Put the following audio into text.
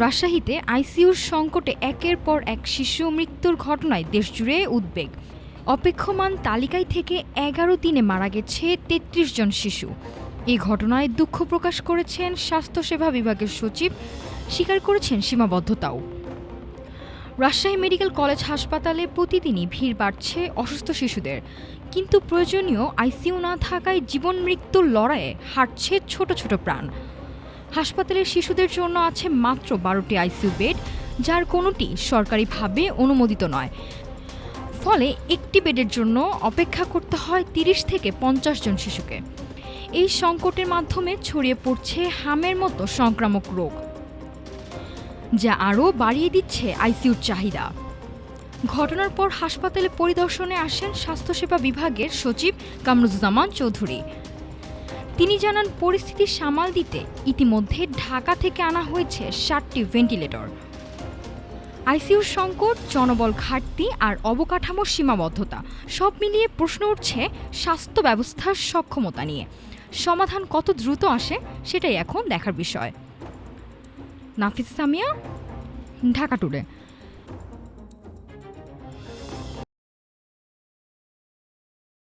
রাজশাহীতে আইসিইউর সংকটে একের পর এক শিশু মৃত্যুর ঘটনায় দেশজুড়ে উদ্বেগ। অপেক্ষমান তালিকায় থেকে ১১ দিনে মারা গেছে ৩৩ জন শিশু। এই ঘটনায় দুঃখ প্রকাশ করেছেন স্বাস্থ্যসেবা বিভাগের সচিব, স্বীকার করেছেন সীমাবদ্ধতাও। রাজশাহী মেডিকেল কলেজ হাসপাতালে প্রতিদিনই ভিড় বাড়ছে অসুস্থ শিশুদের, কিন্তু প্রয়োজনীয় আইসিইউ না থাকায় জীবন মৃত্যুর লড়াইয়ে হারছে ছোট ছোট প্রাণ। হাসপাতালের শিশুদের জন্য আছে মাত্র ১২টি আইসিইউ বেড, যার কোনোটি সরকারিভাবে অনুমোদিত নয়। ফলে একটি বেডের জন্য অপেক্ষা করতে হয় ৩০ থেকে ৫০ জন শিশুকে। এই সংকটের মাধ্যমে ছড়িয়ে পড়ছে হামের মতো সংক্রামক রোগ, যা আরও বাড়িয়ে দিচ্ছে আইসিইউর চাহিদা। ঘটনার পর হাসপাতালে পরিদর্শনে আসেন স্বাস্থ্যসেবা বিভাগের সচিব কামরুজ্জামান চৌধুরী। তিনি জানান, পরিস্থিতি সামাল দিতে ইতিমধ্যে ঢাকা থেকে আনা হয়েছে ৬০টি ভেন্টিলেটর। আইসিইউর সংকট, জনবল ঘাটতি আর অবকাঠামোর সীমাবদ্ধতা সব মিলিয়ে প্রশ্ন উঠছে স্বাস্থ্য ব্যবস্থার সক্ষমতা নিয়ে। সমাধান কত দ্রুত আসে সেটাই এখন দেখার বিষয়। নাফিস সামিয়া, ঢাকা টুডে।